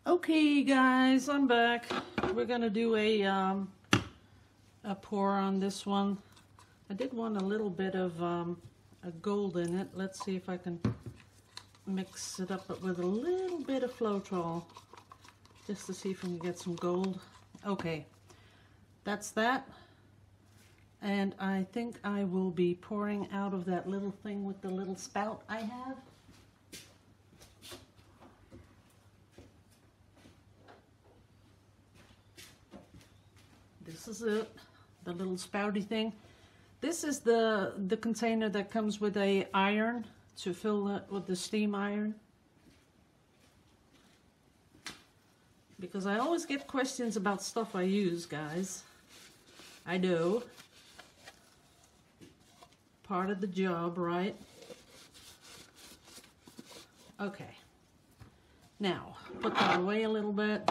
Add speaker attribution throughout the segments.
Speaker 1: Okay guys, I'm back. We're gonna do a pour on this one. I did want a little bit of a gold in it. Let's see if I can mix it up with a little bit of Floetrol just to see if we can get some gold. Okay, that's that. And I think I will be pouring out of that little thing with the little spout I have. This is it, the little spouty thing. This is the container that comes with a iron to fill it with the steam iron. Because I always get questions about stuff I use, guys. I know. Part of the job, right? Okay. Now, put that away a little bit.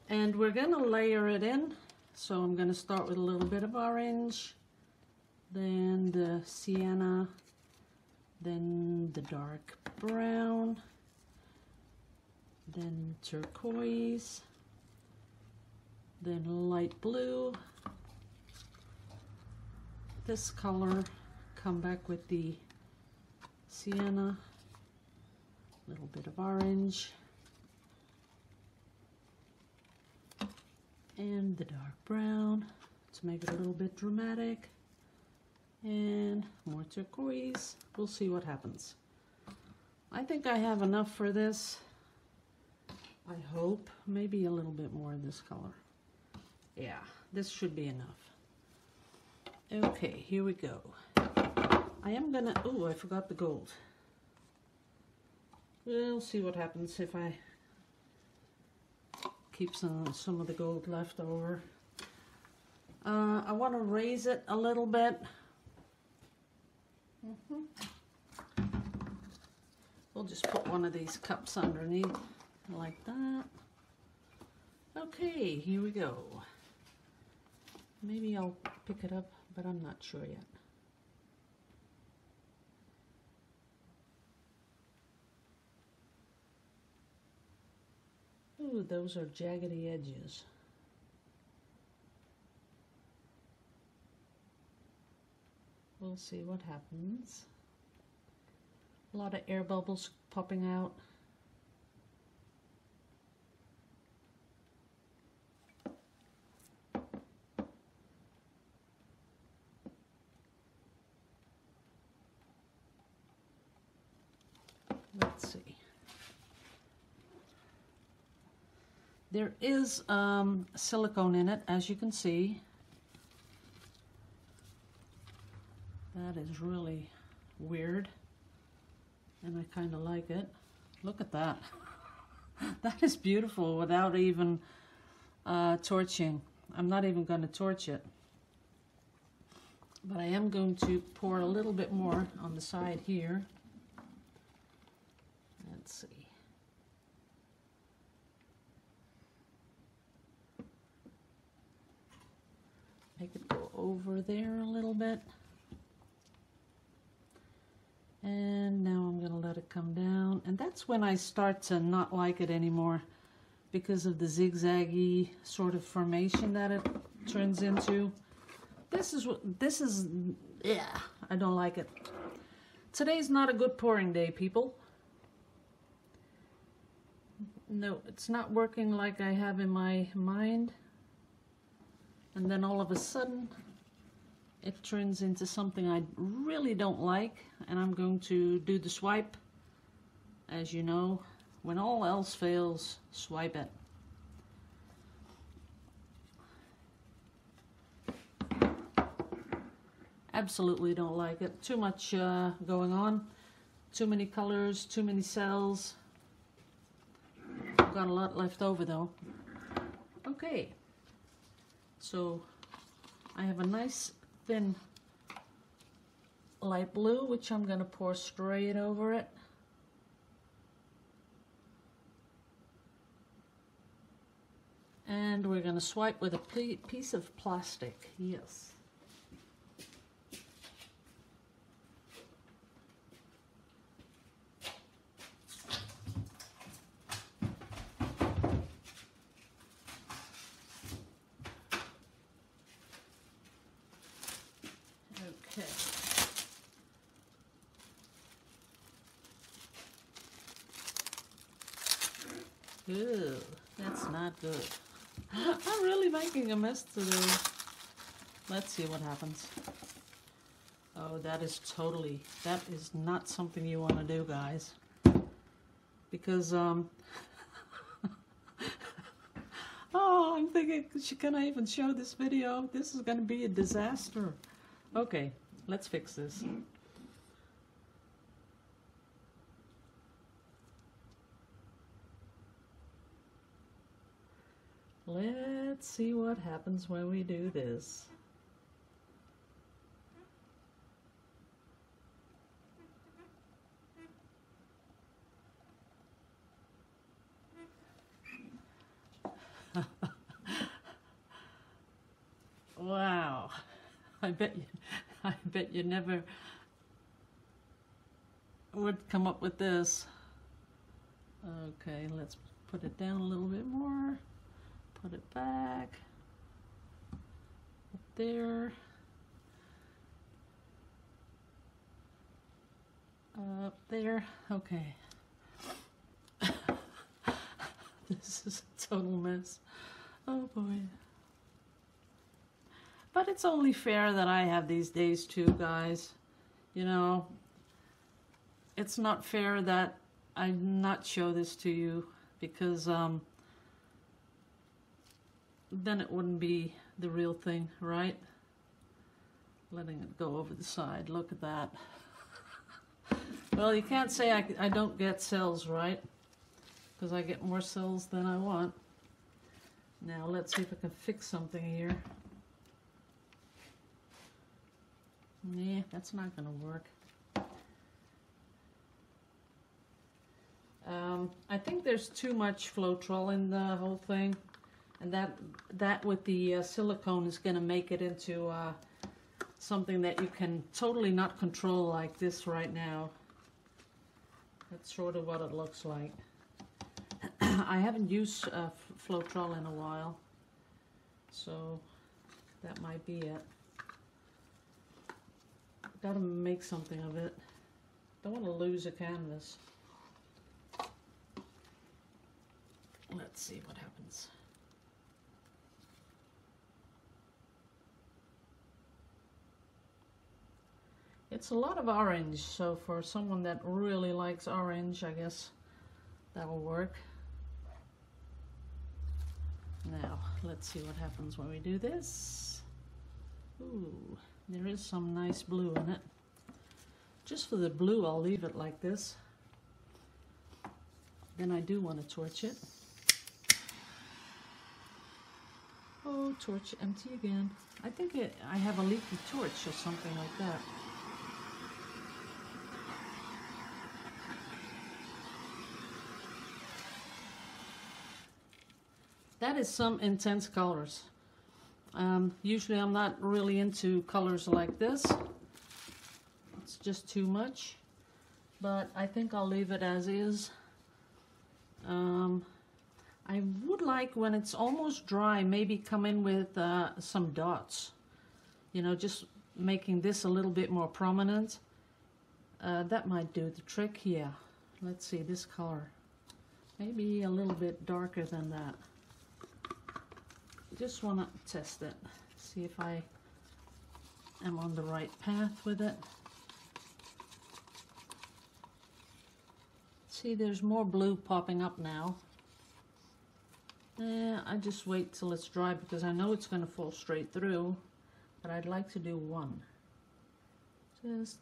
Speaker 1: And we're going to layer it in. So I'm going to start with a little bit of orange, then the sienna, then the dark brown, then turquoise, then light blue. This color, come back with the sienna, a little bit of orange, and the dark brown to make it a little bit dramatic, and more turquoise. We'll see what happens. I think I have enough for this. I hope. Maybe a little bit more in this color. Yeah, this should be enough. Okay, here we go. I am gonna, oh, I forgot the gold. We'll see what happens if I keep some of the gold left over. I want to raise it a little bit. We'll just put one of these cups underneath like that. Okay, here we go. Maybe I'll pick it up, but I'm not sure yet. Ooh, those are jaggedy edges. We'll see what happens. A lot of air bubbles popping out. Let's see. There is silicone in it, as you can see. That is really weird, and I kind of like it. Look at that. That is beautiful without even torching. I'm not even going to torch it. But I am going to pour a little bit more on the side here. Let's see. Make it go over there a little bit. And now I'm going to let it come down. And that's when I start to not like it anymore, because of the zigzaggy sort of formation that it turns into. This is, yeah, I don't like it. Today's not a good pouring day, people. No, it's not working like I have in my mind. And then all of a sudden, it turns into something I really don't like, and I'm going to do the swipe. As you know, when all else fails, swipe it. Absolutely don't like it. Too much going on. Too many colors, too many cells. I've got a lot left over though. Okay. So I have a nice thin light blue, which I'm going to pour straight over it. And we're going to swipe with a piece of plastic. Yes. Ew, that's not good. I'm really making a mess today. Let's see what happens. Oh, that is not something you want to do, guys. Because, oh, I'm thinking, can I even show this video? This is going to be a disaster. Okay, let's fix this. Let's see what happens when we do this. Wow. I bet you never would come up with this. Okay, let's put it down a little bit more. Put it back. Up there. Up there. Okay. This is a total mess. Oh boy. But it's only fair that I have these days too, guys. You know, it's not fair that I not show this to you, because then it wouldn't be the real thing, right? Letting it go over the side. Look at that. Well, you can't say I don't get cells, right? Because I get more cells than I want. Now let's see if I can fix something here. Yeah, that's not going to work. I think there's too much Floetrol in the whole thing, and that with the silicone is going to make it into something that you can totally not control like this right now. That's sort of what it looks like. I haven't used Floetrol in a while, so that might be it. Gotta make something of it. Don't want to lose a canvas. Let's see what happens. It's a lot of orange, so for someone that really likes orange, I guess that'll work. Now, let's see what happens when we do this. Ooh, there is some nice blue in it. Just for the blue, I'll leave it like this. Then I do want to torch it. Oh, torch empty again. I think I have a leaky torch or something like that. That is some intense colors. Usually I'm not really into colors like this. It's just too much. But I think I'll leave it as is. I would like, when it's almost dry, maybe come in with some dots. You know, just making this a little bit more prominent. That might do the trick. Yeah. Let's see, this color. Maybe a little bit darker than that. Just want to test it. See if I am on the right path with it. See, there's more blue popping up now. I just wait till it's dry because I know it's going to fall straight through, but I'd like to do one. Just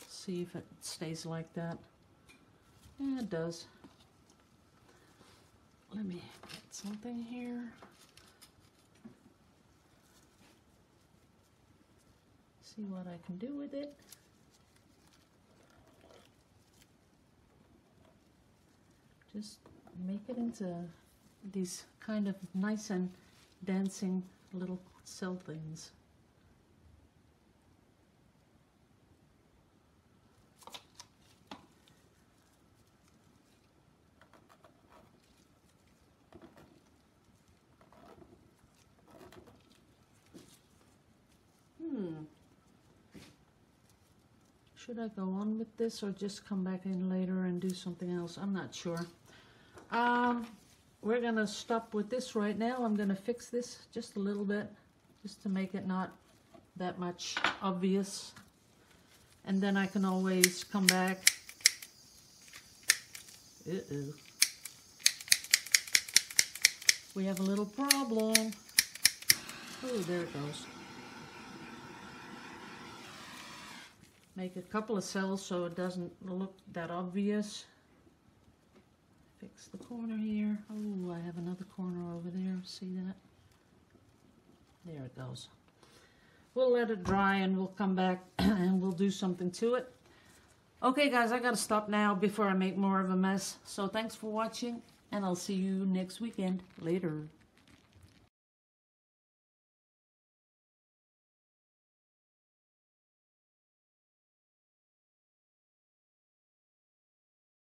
Speaker 1: see if it stays like that. Yeah, it does. Let me get something here. See what I can do with it. Just make it into these kind of nice and dancing little cell things. Should I go on with this or just come back in later and do something else? I'm not sure. We're going to stop with this right now. I'm going to fix this just a little bit, just to make it not that much obvious. And then I can always come back. Uh-oh. We have a little problem. Oh, there it goes. Make a couple of cells so it doesn't look that obvious. Fix the corner here. Oh, I have another corner over there. See that? There it goes. We'll let it dry and we'll come back and we'll do something to it. Okay, guys, I gotta stop now before I make more of a mess. So thanks for watching, and I'll see you next weekend. Later.